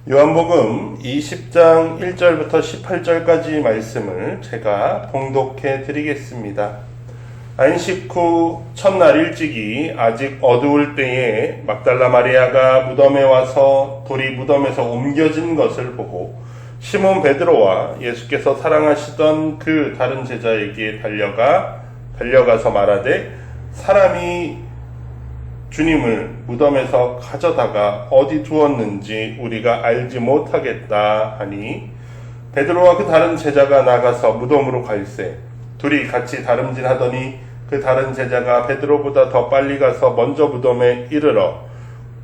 요한복음 20장 1절부터 18절까지 말씀을 제가 봉독해 드리겠습니다. 안식 후 첫날 일찍이 아직 어두울 때에 막달라 마리아가 무덤에 와서 돌이 무덤에서 옮겨진 것을 보고 시몬 베드로와 예수께서 사랑하시던 그 다른 제자에게 달려가서 말하되 사람이 주님을 무덤에서 가져다가 어디 두었는지 우리가 알지 못하겠다 하니 베드로와 그 다른 제자가 나가서 무덤으로 갈새 둘이 같이 다름질하더니 그 다른 제자가 베드로보다 더 빨리 가서 먼저 무덤에 이르러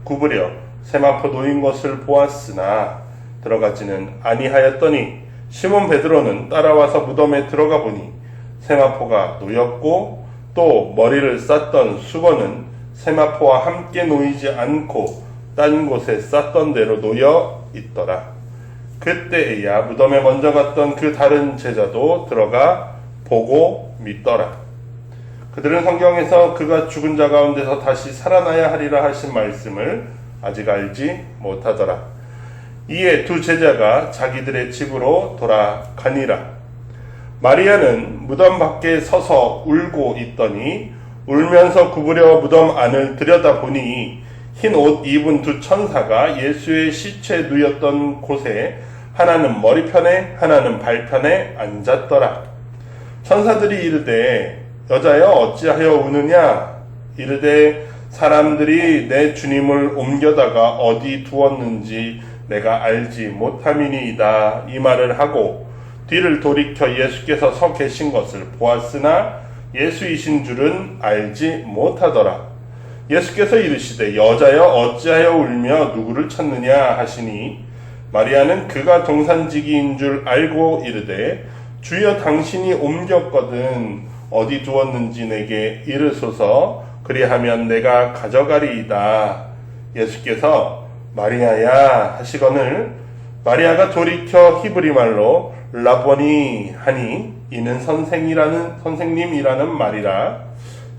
구부려 세마포 놓인 것을 보았으나 들어가지는 아니하였더니 시몬 베드로는 따라와서 무덤에 들어가 보니 세마포가 놓였고 또 머리를 쌌던 수건은 세마포와 함께 놓이지 않고 딴 곳에 쌌던 대로 놓여 있더라. 그때에야 무덤에 먼저 갔던 그 다른 제자도 들어가 보고 믿더라. 그들은 성경에서 그가 죽은 자 가운데서 다시 살아나야 하리라 하신 말씀을 아직 알지 못하더라. 이에 두 제자가 자기들의 집으로 돌아가니라. 마리아는 무덤 밖에 서서 울고 있더니 울면서 구부려 무덤 안을 들여다보니 흰 옷 입은 두 천사가 예수의 시체 누였던 곳에 하나는 머리편에 하나는 발편에 앉았더라. 천사들이 이르되 여자여 어찌하여 우느냐? 이르되 사람들이 내 주님을 옮겨다가 어디 두었는지 내가 알지 못함이니이다. 이 말을 하고 뒤를 돌이켜 예수께서 서 계신 것을 보았으나 예수이신 줄은 알지 못하더라. 예수께서 이르시되 여자여 어찌하여 울며 누구를 찾느냐 하시니 마리아는 그가 동산지기인 줄 알고 이르되 주여 당신이 옮겼거든 어디 두었는지 내게 이르소서 그리하면 내가 가져가리이다. 예수께서 마리아야 하시거늘 마리아가 돌이켜 히브리 말로 라보니 하니 이는 선생님이라는 말이라.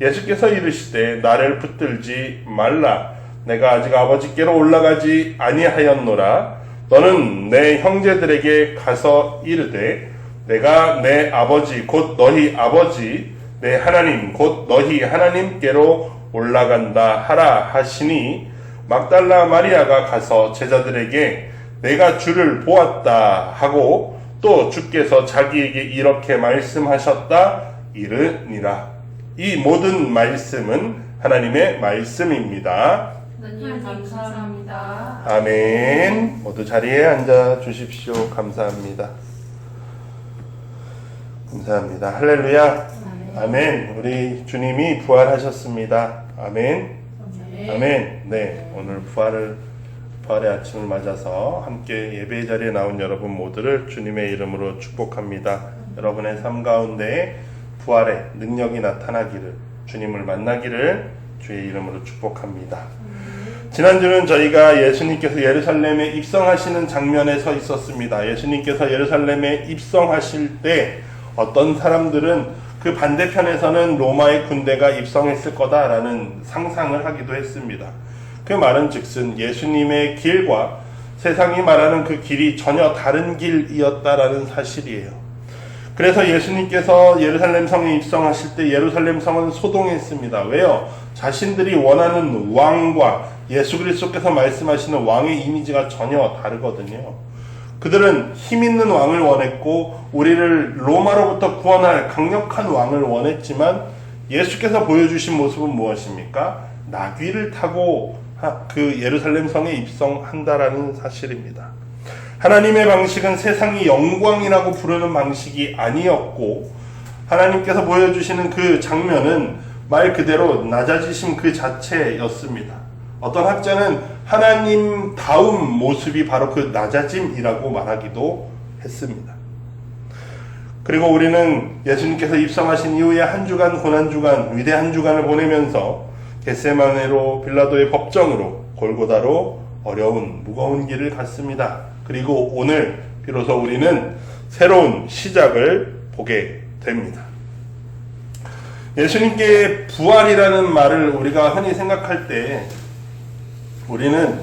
예수께서 이르시되 나를 붙들지 말라. 내가 아직 아버지께로 올라가지 아니하였노라. 너는 내 형제들에게 가서 이르되 내가 내 아버지 곧 너희 아버지 내 하나님 곧 너희 하나님께로 올라간다 하라 하시니 막달라 마리아가 가서 제자들에게 내가 주를 보았다 하고 또 주께서 자기에게 이렇게 말씀하셨다 이르니라. 이 모든 말씀은 하나님의 말씀입니다. 하나님 감사합니다. 아멘. 모두 자리에 앉아 주십시오. 감사합니다. 감사합니다. 할렐루야. 아멘. 우리 주님이 부활하셨습니다. 아멘. 아멘. 네, 오늘 부활의 아침을 맞아서 함께 예배 자리에 나온 여러분 모두를 주님의 이름으로 축복합니다. 여러분의 삶 가운데 부활의 능력이 나타나기를, 주님을 만나기를 주의 이름으로 축복합니다. 지난주는 저희가 예수님께서 예루살렘에 입성하시는 장면에 서 있었습니다. 예수님께서 예루살렘에 입성하실 때 어떤 사람들은 그 반대편에서는 로마의 군대가 입성했을 거다라는 상상을 하기도 했습니다. 그 말은 즉슨 예수님의 길과 세상이 말하는 그 길이 전혀 다른 길이었다라는 사실이에요. 그래서 예수님께서 예루살렘 성에 입성하실 때 예루살렘 성은 소동했습니다. 왜요? 자신들이 원하는 왕과 예수 그리스도께서 말씀하시는 왕의 이미지가 전혀 다르거든요. 그들은 힘 있는 왕을 원했고 우리를 로마로부터 구원할 강력한 왕을 원했지만 예수께서 보여주신 모습은 무엇입니까? 나귀를 타고 그 예루살렘 성에 입성한다라는 사실입니다. 하나님의 방식은 세상이 영광이라고 부르는 방식이 아니었고 하나님께서 보여주시는 그 장면은 말 그대로 낮아지심 그 자체였습니다. 어떤 학자는 하나님다운 모습이 바로 그 낮아짐이라고 말하기도 했습니다. 그리고 우리는 예수님께서 입성하신 이후에 한 주간 고난주간 위대한 주간을 보내면서 겟세마네로 빌라도의 법정으로 골고다로 어려운 무거운 길을 갔습니다. 그리고 오늘 비로소 우리는 새로운 시작을 보게 됩니다. 예수님께 부활이라는 말을 우리가 흔히 생각할 때 우리는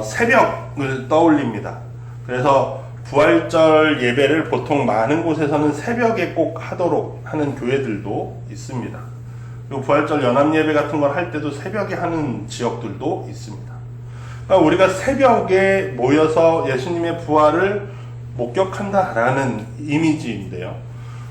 새벽을 떠올립니다. 그래서 부활절 예배를 보통 많은 곳에서는 새벽에 꼭 하도록 하는 교회들도 있습니다. 그리고 부활절 연합 예배 같은 걸 할 때도 새벽에 하는 지역들도 있습니다. 그러니까 우리가 새벽에 모여서 예수님의 부활을 목격한다라는 이미지인데요.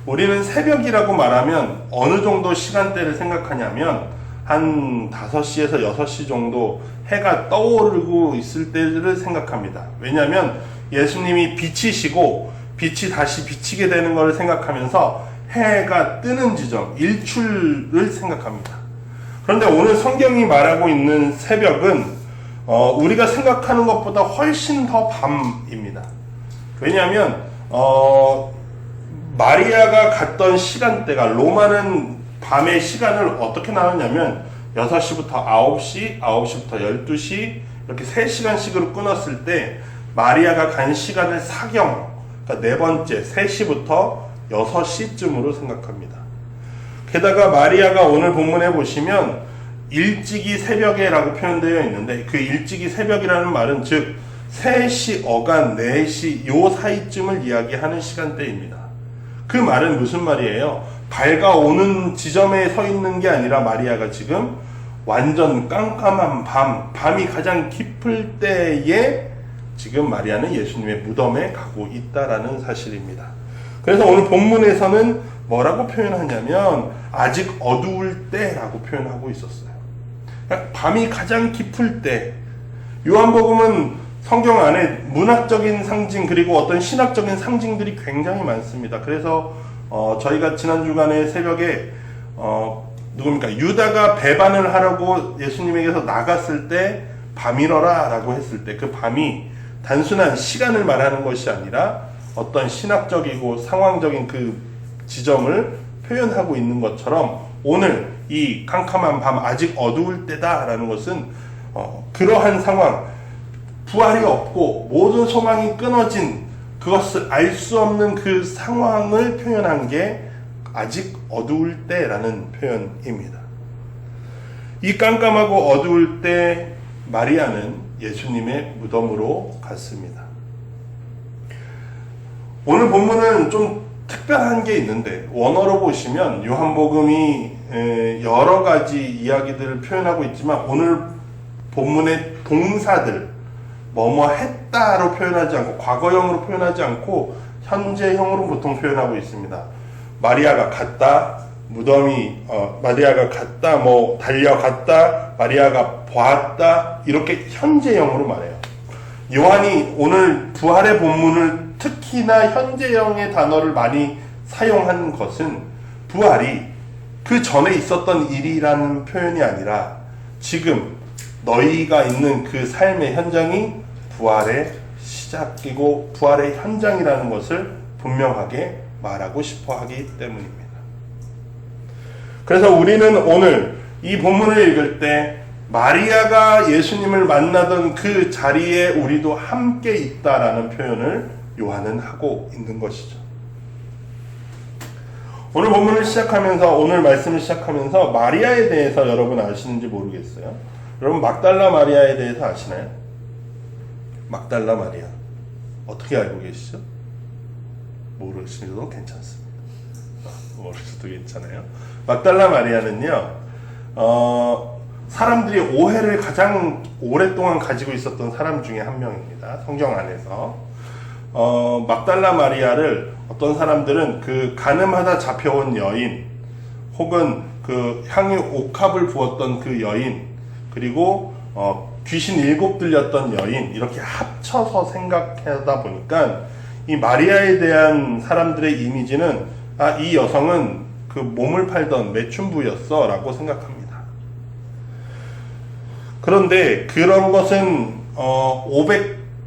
우리는 새벽이라고 말하면 어느 정도 시간대를 생각하냐면 한 5시에서 6시 정도 해가 떠오르고 있을 때를 생각합니다. 왜냐하면 예수님이 비치시고 빛이 다시 비치게 되는 것을 생각하면서 해가 뜨는 지점, 일출을 생각합니다. 그런데 오늘 성경이 말하고 있는 새벽은 우리가 생각하는 것보다 훨씬 더 밤입니다. 왜냐하면 마리아가 갔던 시간대가, 로마는 밤의 시간을 어떻게 나누냐면 6시부터 9시, 9시부터 12시 이렇게 3시간씩으로 끊었을 때 마리아가 간 시간을 사경, 그러니까 네 번째 3시부터 6시쯤으로 생각합니다. 게다가 마리아가 오늘 본문에 보시면 일찍이 새벽에 라고 표현되어 있는데, 그 일찍이 새벽이라는 말은 즉 3시 어간 4시 요 사이쯤을 이야기하는 시간대입니다. 그 말은 무슨 말이에요? 밝아오는 지점에 서 있는 게 아니라 마리아가 지금 완전 깜깜한 밤이 가장 깊을 때에 지금 마리아는 예수님의 무덤에 가고 있다라는 사실입니다. 그래서 오늘 본문에서는 뭐라고 표현하냐면 아직 어두울 때라고 표현하고 있었어요. 그러니까 밤이 가장 깊을 때. 요한복음은 성경 안에 문학적인 상징 그리고 어떤 신학적인 상징들이 굉장히 많습니다. 그래서 저희가 지난 주간에 새벽에 누굽니까? 유다가 배반을 하려고 예수님에게서 나갔을 때 밤이러라 라고 했을 때 그 밤이 단순한 시간을 말하는 것이 아니라 어떤 신학적이고 상황적인 그 지점을 표현하고 있는 것처럼 오늘 이 캄캄한 밤, 아직 어두울 때다라는 것은 그러한 상황, 부활이 없고 모든 소망이 끊어진 그것을 알 수 없는 그 상황을 표현한 게 아직 어두울 때라는 표현입니다. 이 깜깜하고 어두울 때 마리아는 예수님의 무덤으로 갔습니다. 오늘 본문은 좀 특별한 게 있는데, 원어로 보시면 요한복음이 여러 가지 이야기들을 표현하고 있지만 오늘 본문의 동사들, 뭐뭐 했다로 표현하지 않고 과거형으로 표현하지 않고 현재형으로 보통 표현하고 있습니다. 마리아가 갔다, 무덤이 마리아가 갔다, 뭐 달려갔다, 마리아가 보았다, 이렇게 현재형으로 말해요. 요한이 오늘 부활의 본문을 특히나 현재형의 단어를 많이 사용한 것은 부활이 그 전에 있었던 일이라는 표현이 아니라 지금 너희가 있는 그 삶의 현장이 부활의 시작이고 부활의 현장이라는 것을 분명하게 말하고 싶어 하기 때문입니다. 그래서 우리는 오늘 이 본문을 읽을 때 마리아가 예수님을 만나던 그 자리에 우리도 함께 있다라는 표현을 요한은 하고 있는 것이죠. 오늘 본문을 시작하면서, 오늘 말씀을 시작하면서 마리아에 대해서 여러분 아시는지 모르겠어요. 여러분 막달라 마리아에 대해서 아시나요? 막달라 마리아 어떻게 알고 계시죠? 모르시도 괜찮습니다. 모르셔도 괜찮아요. 막달라 마리아는요, 사람들이 오해를 가장 오랫동안 가지고 있었던 사람 중에 한 명입니다. 성경 안에서. 막달라 마리아를 어떤 사람들은 그 간음하다 잡혀온 여인, 혹은 그 향유 옥합을 부었던 그 여인, 그리고 귀신 7 들렸던 여인, 이렇게 합쳐서 생각하다 보니까 이 마리아에 대한 사람들의 이미지는 이 여성은 그 몸을 팔던 매춘부였어 라고 생각합니다. 그런데 그런 것은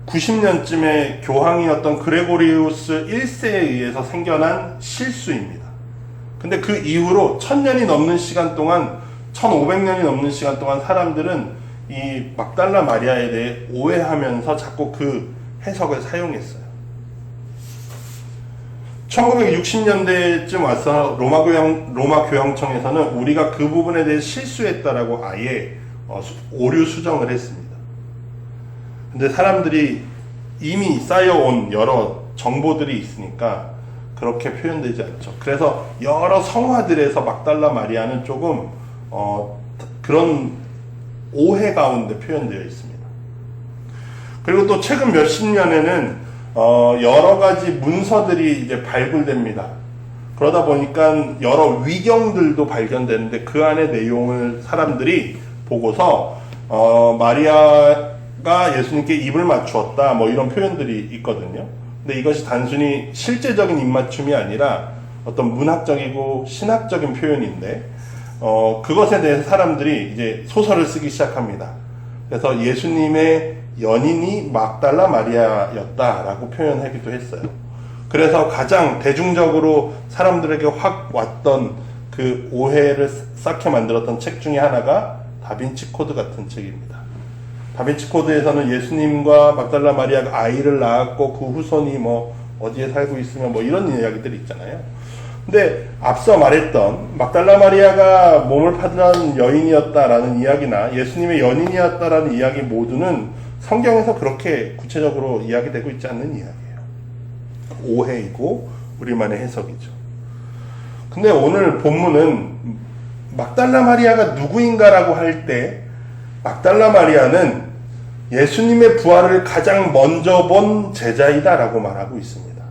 590년쯤에 교황이었던 그레고리우스 1세에 의해서 생겨난 실수입니다. 근데 그 이후로 1000년이 넘는 시간 동안, 1500년이 넘는 시간 동안 사람들은 이 막달라 마리아에 대해 오해하면서 자꾸 그 해석을 사용했어요. 1960년대쯤 와서 로마 교황청에서는 우리가 그 부분에 대해 실수했다라고 아예 오류 수정을 했습니다. 근데 사람들이 이미 쌓여온 여러 정보들이 있으니까 그렇게 표현되지 않죠. 그래서 여러 성화들에서 막달라 마리아는 조금 그런 오해 가운데 표현되어 있습니다. 그리고 또 최근 몇십 년에는 여러 가지 문서들이 이제 발굴됩니다. 그러다 보니까 여러 위경들도 발견되는데 그 안의 내용을 사람들이 보고서 마리아가 예수님께 입을 맞추었다 뭐 이런 표현들이 있거든요. 근데 이것이 단순히 실제적인 입맞춤이 아니라 어떤 문학적이고 신학적인 표현인데 그것에 대해서 사람들이 이제 소설을 쓰기 시작합니다. 그래서 예수님의 연인이 막달라 마리아였다라고 표현하기도 했어요. 그래서 가장 대중적으로 사람들에게 확 왔던 그 오해를 쌓게 만들었던 책 중에 하나가 다빈치 코드 같은 책입니다. 다빈치 코드에서는 예수님과 막달라 마리아가 아이를 낳았고 그 후손이 뭐 어디에 살고 있으면 뭐 이런 이야기들이 있잖아요. 근데 앞서 말했던 막달라 마리아가 몸을 파들한 여인이었다라는 이야기나 예수님의 연인이었다라는 이야기 모두는 성경에서 그렇게 구체적으로 이야기되고 있지 않는 이야기예요. 오해이고 우리만의 해석이죠. 근데 오늘 본문은 막달라 마리아가 누구인가라고 할 때 막달라 마리아는 예수님의 부활을 가장 먼저 본 제자이다라고 말하고 있습니다.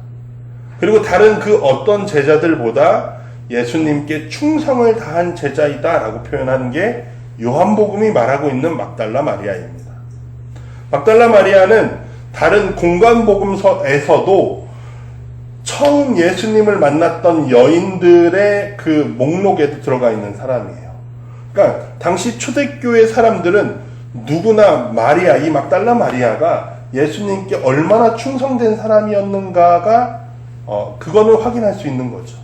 그리고 다른 그 어떤 제자들보다 예수님께 충성을 다한 제자이다라고 표현하는 게 요한복음이 말하고 있는 막달라 마리아입니다. 막달라 마리아는 다른 공관복음서에서도 처음 예수님을 만났던 여인들의 그 목록에도 들어가 있는 사람이에요. 그러니까 당시 초대교회 사람들은 누구나 마리아, 이 막달라 마리아가 예수님께 얼마나 충성된 사람이었는가가 그거를 확인할 수 있는 거죠.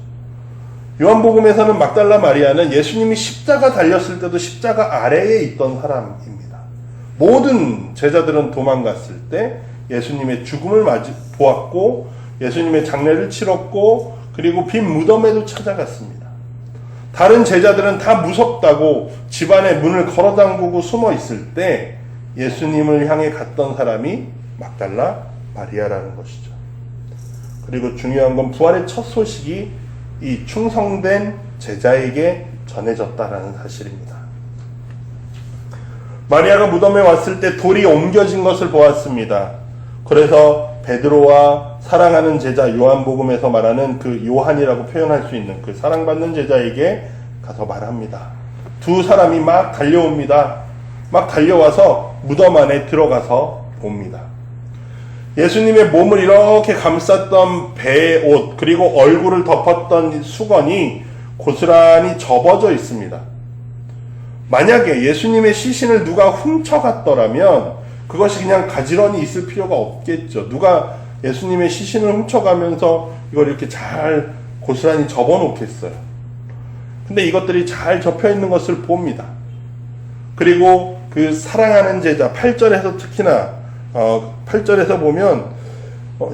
요한복음에서는 막달라 마리아는 예수님이 십자가 달렸을 때도 십자가 아래에 있던 사람입니다. 모든 제자들은 도망갔을 때 예수님의 죽음을 보았고 예수님의 장례를 치렀고 그리고 빈 무덤에도 찾아갔습니다. 다른 제자들은 다 무섭다고 집안의 문을 걸어 잠그고 숨어 있을 때 예수님을 향해 갔던 사람이 막달라 마리아라는 것이죠. 그리고 중요한 건 부활의 첫 소식이 이 충성된 제자에게 전해졌다라는 사실입니다. 마리아가 무덤에 왔을 때 돌이 옮겨진 것을 보았습니다. 그래서 베드로와 사랑하는 제자 요한복음에서 말하는 그 요한이라고 표현할 수 있는 그 사랑받는 제자에게 가서 말합니다. 두 사람이 막 달려옵니다. 막 달려와서 무덤 안에 들어가서 봅니다. 예수님의 몸을 이렇게 감쌌던 배의 옷 그리고 얼굴을 덮었던 수건이 고스란히 접어져 있습니다. 만약에 예수님의 시신을 누가 훔쳐갔더라면 그것이 그냥 가지런히 있을 필요가 없겠죠. 누가 예수님의 시신을 훔쳐가면서 이걸 이렇게 잘 고스란히 접어놓겠어요. 근데 이것들이 잘 접혀있는 것을 봅니다. 그리고 그 사랑하는 제자 8절에서 특히나 8절에서 보면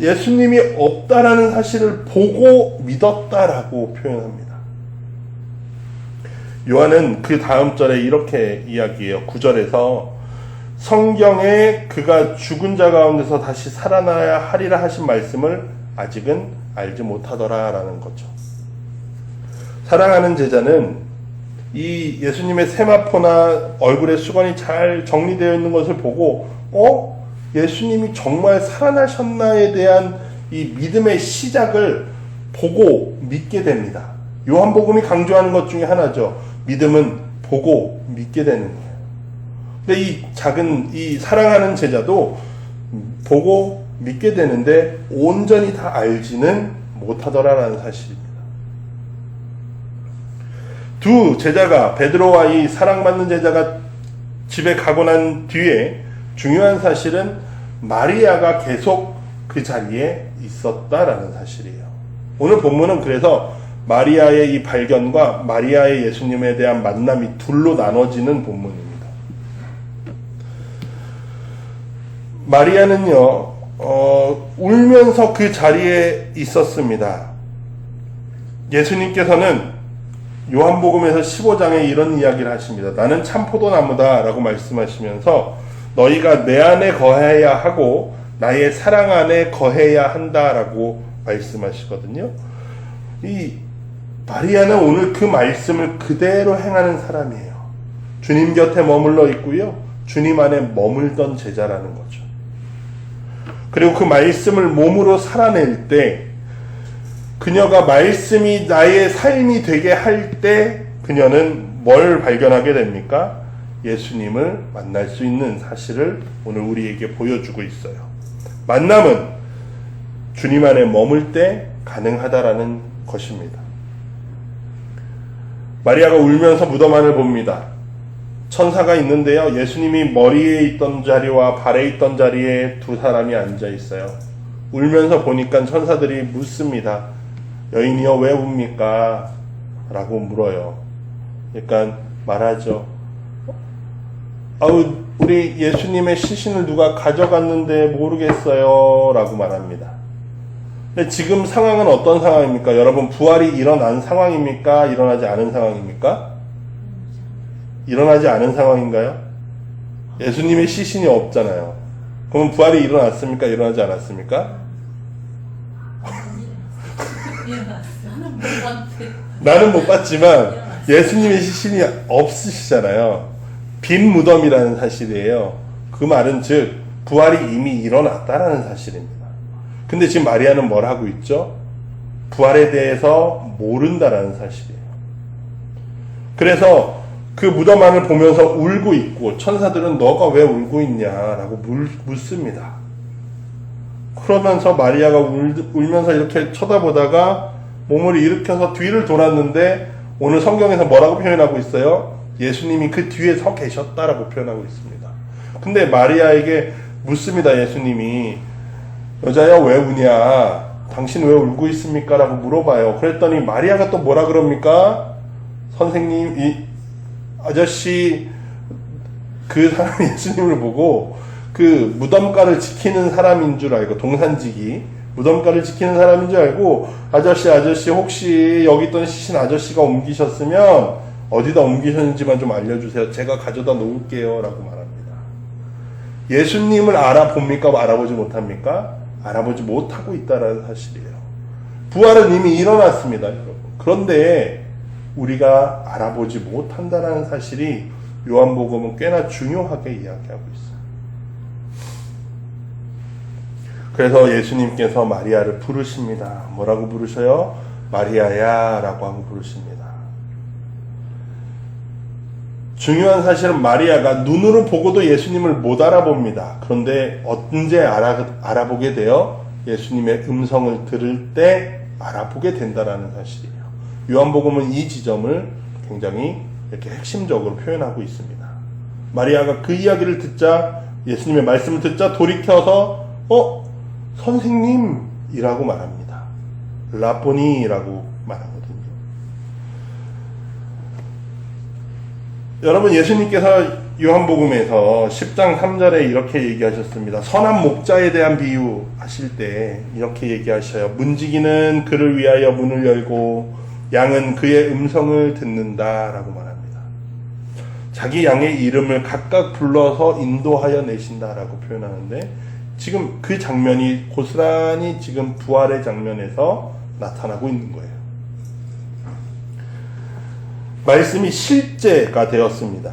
예수님이 없다라는 사실을 보고 믿었다라고 표현합니다. 요한은 그 다음 절에 이렇게 이야기해요. 9절에서 성경에 그가 죽은 자 가운데서 다시 살아나야 하리라 하신 말씀을 아직은 알지 못하더라라는 거죠. 사랑하는 제자는 이 예수님의 세마포나 얼굴에 수건이 잘 정리되어 있는 것을 보고 예수님이 정말 살아나셨나에 대한 이 믿음의 시작을 보고 믿게 됩니다. 요한복음이 강조하는 것 중에 하나죠. 믿음은 보고 믿게 되는 거예요. 근데 이 사랑하는 제자도 보고 믿게 되는데 온전히 다 알지는 못하더라라는 사실입니다. 두 제자가 베드로와 이 사랑받는 제자가 집에 가고 난 뒤에 중요한 사실은 마리아가 계속 그 자리에 있었다라는 사실이에요. 오늘 본문은 그래서 마리아의 이 발견과 마리아의 예수님에 대한 만남이 둘로 나눠지는 본문입니다. 마리아는요, 울면서 그 자리에 있었습니다. 예수님께서는 요한복음에서 15장에 이런 이야기를 하십니다. 나는 참 포도나무다 라고 말씀하시면서 너희가 내 안에 거해야 하고 나의 사랑 안에 거해야 한다라고 말씀하시거든요. 이 마리아는 오늘 그 말씀을 그대로 행하는 사람이에요. 주님 곁에 머물러 있고요. 주님 안에 머물던 제자라는 거죠. 그리고 그 말씀을 몸으로 살아낼 때 그녀가 말씀이 나의 삶이 되게 할 때 그녀는 뭘 발견하게 됩니까? 예수님을 만날 수 있는 사실을 오늘 우리에게 보여주고 있어요. 만남은 주님 안에 머물 때 가능하다라는 것입니다. 마리아가 울면서 무덤 안을 봅니다. 천사가 있는데요. 예수님이 머리에 있던 자리와 발에 있던 자리에 두 사람이 앉아 있어요. 울면서 보니까 천사들이 묻습니다. 여인이여 왜 웁니까? 라고 물어요. 그러니까 말하죠. 아우 우리 예수님의 시신을 누가 가져갔는데 모르겠어요 라고 말합니다. 근데 지금 상황은 어떤 상황입니까? 여러분 부활이 일어난 상황입니까? 일어나지 않은 상황입니까? 일어나지 않은 상황인가요? 예수님의 시신이 없잖아요. 그럼 부활이 일어났습니까? 일어나지 않았습니까? 나는 못 봤지만 예수님의 시신이 없으시잖아요. 빈 무덤이라는 사실이에요. 그 말은 즉 부활이 이미 일어났다라는 사실입니다. 근데 지금 마리아는 뭘 하고 있죠? 부활에 대해서 모른다라는 사실이에요. 그래서 그 무덤 안을 보면서 울고 있고 천사들은 너가 왜 울고 있냐라고 묻습니다. 그러면서 마리아가 울면서 이렇게 쳐다보다가 몸을 일으켜서 뒤를 돌았는데 오늘 성경에서 뭐라고 표현하고 있어요? 예수님이 그 뒤에 서 계셨다라고 표현하고 있습니다. 근데 마리아에게 묻습니다. 예수님이 여자야 왜 우냐? 당신 왜 울고 있습니까? 라고 물어봐요. 그랬더니 마리아가 또 뭐라 그럽니까? 선생님, 이 아저씨 그 사람 예수님을 보고 그 무덤가를 지키는 사람인 줄 알고 동산지기 무덤가를 지키는 사람인 줄 알고 아저씨 혹시 여기 있던 시신 아저씨가 옮기셨으면 어디다 옮기셨는지만 좀 알려주세요. 제가 가져다 놓을게요 라고 말합니다. 예수님을 알아봅니까? 알아보지 못합니까? 알아보지 못하고 있다는 사실이에요. 부활은 이미 일어났습니다. 여러분. 그런데 우리가 알아보지 못한다는 사실이 요한복음은 꽤나 중요하게 이야기하고 있어요. 그래서 예수님께서 마리아를 부르십니다. 뭐라고 부르셔요? 마리아야 라고 하고 부르십니다. 중요한 사실은 마리아가 눈으로 보고도 예수님을 못 알아봅니다. 그런데 언제 알아보게 돼요? 예수님의 음성을 들을 때 알아보게 된다는 사실이에요. 요한복음은 이 지점을 굉장히 이렇게 핵심적으로 표현하고 있습니다. 마리아가 그 이야기를 듣자 예수님의 말씀을 듣자 돌이켜서 선생님이라고 말합니다. 라보니라고 말하거든요. 여러분 예수님께서 요한복음에서 10장 3절에 이렇게 얘기하셨습니다. 선한 목자에 대한 비유 하실 때 이렇게 얘기하셔요. 문지기는 그를 위하여 문을 열고 양은 그의 음성을 듣는다 라고 말합니다. 자기 양의 이름을 각각 불러서 인도하여 내신다 라고 표현하는데 지금 그 장면이 고스란히 지금 부활의 장면에서 나타나고 있는 거예요. 말씀이 실제가 되었습니다.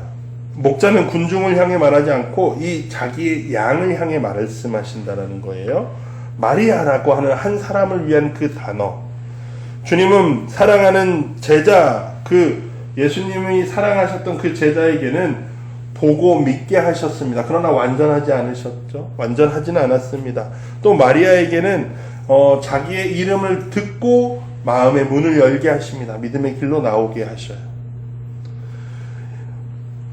목자는 군중을 향해 말하지 않고 이 자기의 양을 향해 말씀하신다라는 거예요. 마리아라고 하는 한 사람을 위한 그 단어. 주님은 사랑하는 제자, 그 예수님이 사랑하셨던 그 제자에게는 보고 믿게 하셨습니다. 그러나 완전하지 않으셨죠. 완전하지는 않았습니다. 또 마리아에게는 자기의 이름을 듣고 마음의 문을 열게 하십니다. 믿음의 길로 나오게 하셔요.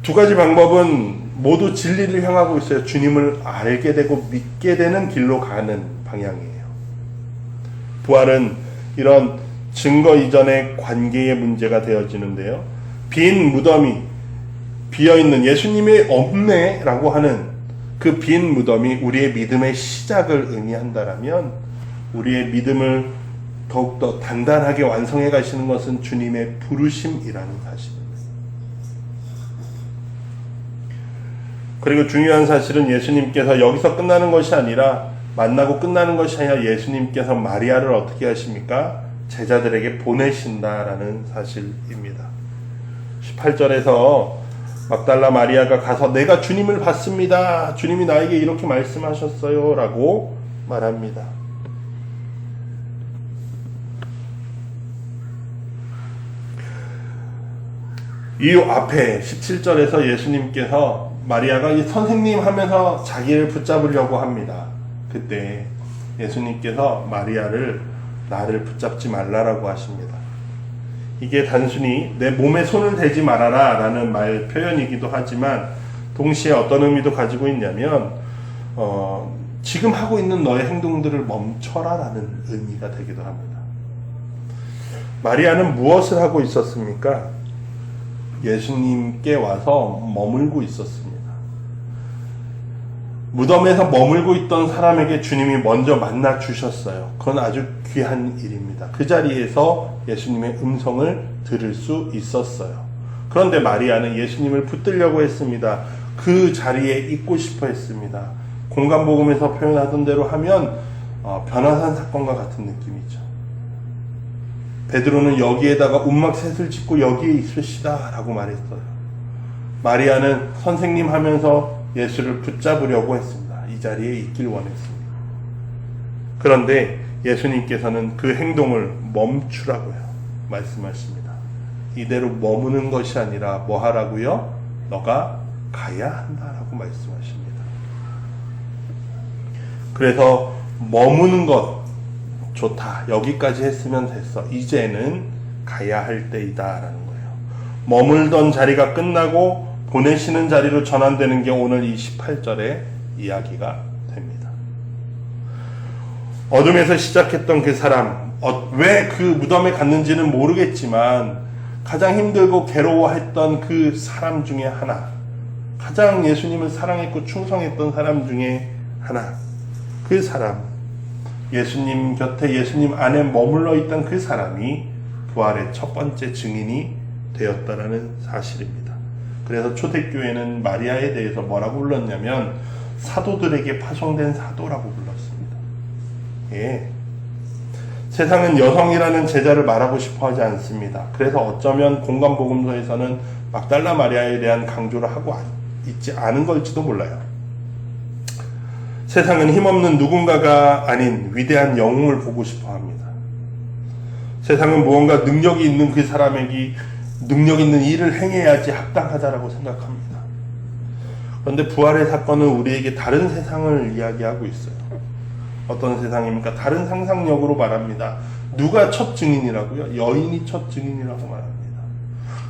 두 가지 방법은 모두 진리를 향하고 있어요. 주님을 알게 되고 믿게 되는 길로 가는 방향이에요. 부활은 이런 증거 이전의 관계의 문제가 되어지는데요. 빈 무덤이 비어있는 예수님이 없네 라고 하는 그 빈 무덤이 우리의 믿음의 시작을 의미한다라면 우리의 믿음을 더욱더 단단하게 완성해 가시는 것은 주님의 부르심이라는 사실입니다. 그리고 중요한 사실은 예수님께서 여기서 끝나는 것이 아니라 만나고 끝나는 것이 아니라 예수님께서 마리아를 어떻게 하십니까? 제자들에게 보내신다라는 사실입니다. 18절에서 막달라 마리아가 가서 내가 주님을 봤습니다. 주님이 나에게 이렇게 말씀하셨어요. 라고 말합니다. 이 앞에 17절에서 예수님께서 마리아가 이 선생님 하면서 자기를 붙잡으려고 합니다. 그때 예수님께서 마리아를 나를 붙잡지 말라라고 하십니다. 이게 단순히 내 몸에 손을 대지 말아라 라는 말 표현이기도 하지만 동시에 어떤 의미도 가지고 있냐면 지금 하고 있는 너의 행동들을 멈춰라 라는 의미가 되기도 합니다. 마리아는 무엇을 하고 있었습니까? 예수님께 와서 머물고 있었습니다. 무덤에서 머물고 있던 사람에게 주님이 먼저 만나 주셨어요. 그건 아주 귀한 일입니다. 그 자리에서 예수님의 음성을 들을 수 있었어요. 그런데 마리아는 예수님을 붙들려고 했습니다. 그 자리에 있고 싶어 했습니다. 공간복음에서 표현하던 대로 하면 변화산 사건과 같은 느낌이죠. 베드로는 여기에다가 움막셋을 짓고 여기에 있으시다 라고 말했어요. 마리아는 선생님 하면서 예수를 붙잡으려고 했습니다. 이 자리에 있길 원했습니다. 그런데 예수님께서는 그 행동을 멈추라고요 말씀하십니다. 이대로 머무는 것이 아니라 뭐 하라고요? 너가 가야 한다라고 말씀하십니다. 그래서 머무는 것 좋다. 여기까지 했으면 됐어. 이제는 가야 할 때이다 라는 거예요. 머물던 자리가 끝나고 보내시는 자리로 전환되는 게 오늘 이 18절의 이야기가 됩니다. 어둠에서 시작했던 그 사람, 왜 그 무덤에 갔는지는 모르겠지만 가장 힘들고 괴로워했던 그 사람 중에 하나, 가장 예수님을 사랑했고 충성했던 사람 중에 하나, 그 사람, 예수님 곁에 예수님 안에 머물러 있던 그 사람이 부활의 첫 번째 증인이 되었다라는 사실입니다. 그래서 초대교회는 마리아에 대해서 뭐라고 불렀냐면 사도들에게 파송된 사도라고 불렀습니다. 예. 세상은 여성이라는 제자를 말하고 싶어 하지 않습니다. 그래서 어쩌면 공간복음서에서는 막달라 마리아에 대한 강조를 하고 있지 않은 걸지도 몰라요. 세상은 힘없는 누군가가 아닌 위대한 영웅을 보고 싶어 합니다. 세상은 무언가 능력이 있는 그 사람에게 능력 있는 일을 행해야지 합당하다라고 생각합니다. 그런데 부활의 사건은 우리에게 다른 세상을 이야기하고 있어요. 어떤 세상입니까? 다른 상상력으로 말합니다. 누가 첫 증인이라고요? 여인이 첫 증인이라고 말합니다.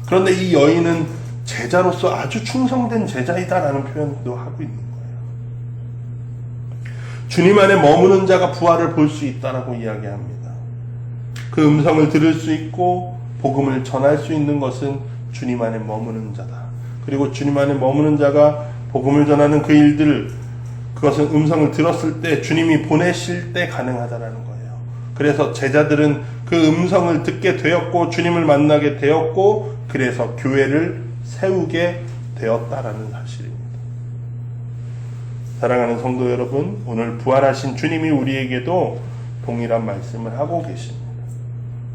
그런데 이 여인은 제자로서 아주 충성된 제자이다라는 표현도 하고 있는 거예요. 주님 안에 머무는 자가 부활을 볼 수 있다라고 이야기합니다. 그 음성을 들을 수 있고 복음을 전할 수 있는 것은 주님 안에 머무는 자다. 그리고 주님 안에 머무는 자가 복음을 전하는 그 일들, 그것은 음성을 들었을 때 주님이 보내실 때 가능하다라는 거예요. 그래서 제자들은 그 음성을 듣게 되었고 주님을 만나게 되었고 그래서 교회를 세우게 되었다라는 사실입니다. 사랑하는 성도 여러분, 오늘 부활하신 주님이 우리에게도 동일한 말씀을 하고 계십니다.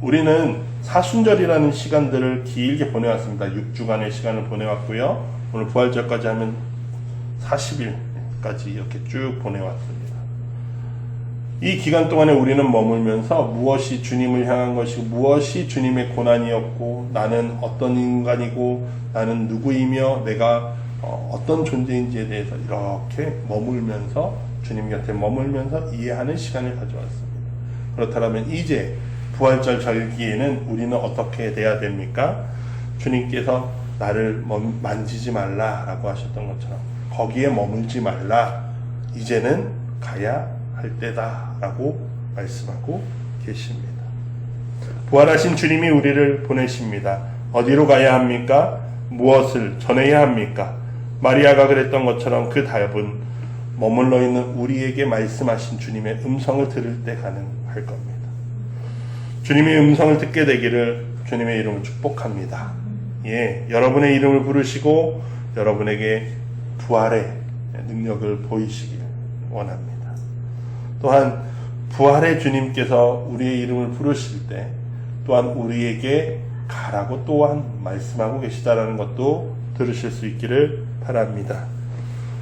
우리는 사순절이라는 시간들을 길게 보내왔습니다. 6주간의 시간을 보내왔고요. 오늘 부활절까지 하면 40일까지 이렇게 쭉 보내왔습니다. 이 기간 동안에 우리는 머물면서 무엇이 주님을 향한 것이고 무엇이 주님의 고난이었고 나는 어떤 인간이고 나는 누구이며 내가 어떤 존재인지에 대해서 이렇게 머물면서 주님 곁에 머물면서 이해하는 시간을 가져왔습니다. 그렇다면 이제 부활절 절기에는 우리는 어떻게 돼야 됩니까? 주님께서 나를 만지지 말라라고 하셨던 것처럼 거기에 머물지 말라. 이제는 가야 할 때다라고 말씀하고 계십니다. 부활하신 주님이 우리를 보내십니다. 어디로 가야 합니까? 무엇을 전해야 합니까? 마리아가 그랬던 것처럼 그 답은 머물러 있는 우리에게 말씀하신 주님의 음성을 들을 때 가능할 겁니다. 주님의 음성을 듣게 되기를 주님의 이름으로 축복합니다. 예, 여러분의 이름을 부르시고 여러분에게 부활의 능력을 보이시길 원합니다. 또한 부활의 주님께서 우리의 이름을 부르실 때 또한 우리에게 가라고 또한 말씀하고 계시다라는 것도 들으실 수 있기를 바랍니다.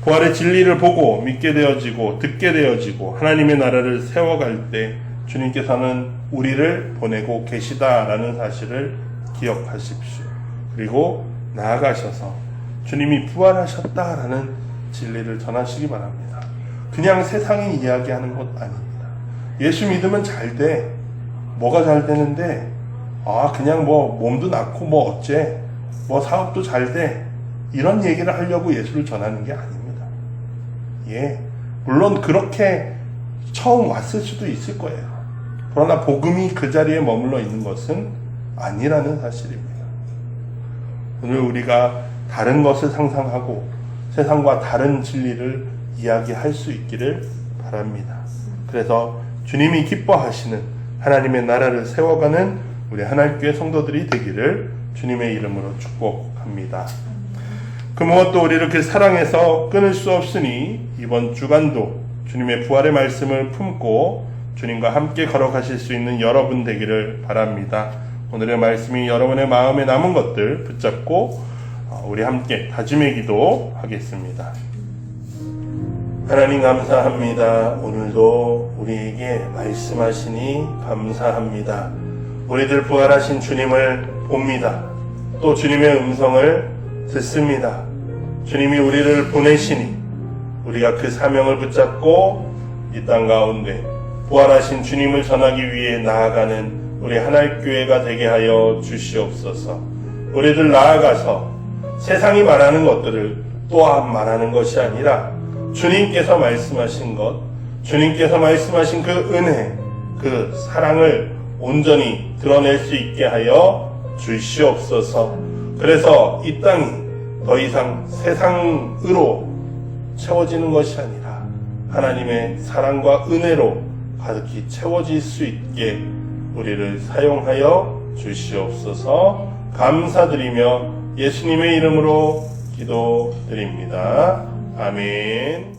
부활의 진리를 보고 믿게 되어지고 듣게 되어지고 하나님의 나라를 세워갈 때 주님께서는 우리를 보내고 계시다라는 사실을 기억하십시오. 그리고 나아가셔서 주님이 부활하셨다라는 진리를 전하시기 바랍니다. 그냥 세상이 이야기하는 것 아닙니다. 예수 믿으면 잘 돼. 뭐가 잘 되는데 그냥 몸도 낫고 어째 사업도 잘 돼. 이런 얘기를 하려고 예수를 전하는 게 아닙니다. 물론 그렇게 처음 왔을 수도 있을 거예요. 그러나 복음이 그 자리에 머물러 있는 것은 아니라는 사실입니다. 오늘 우리가 다른 것을 상상하고 세상과 다른 진리를 이야기할 수 있기를 바랍니다. 그래서 주님이 기뻐하시는 하나님의 나라를 세워가는 우리 하나님교회 성도들이 되기를 주님의 이름으로 축복합니다. 그 무엇도 우리를 이렇게 사랑해서 끊을 수 없으니 이번 주간도 주님의 부활의 말씀을 품고 주님과 함께 걸어가실 수 있는 여러분 되기를 바랍니다. 오늘의 말씀이 여러분의 마음에 남은 것들 붙잡고 우리 함께 다짐의 기도 하겠습니다. 하나님 감사합니다. 오늘도 우리에게 말씀하시니 감사합니다. 우리들 부활하신 주님을 봅니다. 또 주님의 음성을 듣습니다. 주님이 우리를 보내시니 우리가 그 사명을 붙잡고 이 땅 가운데 부활하신 주님을 전하기 위해 나아가는 우리 하나님교회가 되게 하여 주시옵소서. 우리들 나아가서 세상이 말하는 것들을 또한 말하는 것이 아니라 주님께서 말씀하신 것, 주님께서 말씀하신 그 은혜, 그 사랑을 온전히 드러낼 수 있게 하여 주시옵소서. 그래서 이 땅이 더 이상 세상으로 채워지는 것이 아니라 하나님의 사랑과 은혜로 가득히 채워질 수 있게 우리를 사용하여 주시옵소서. 감사드리며 예수님의 이름으로 기도드립니다. 아멘.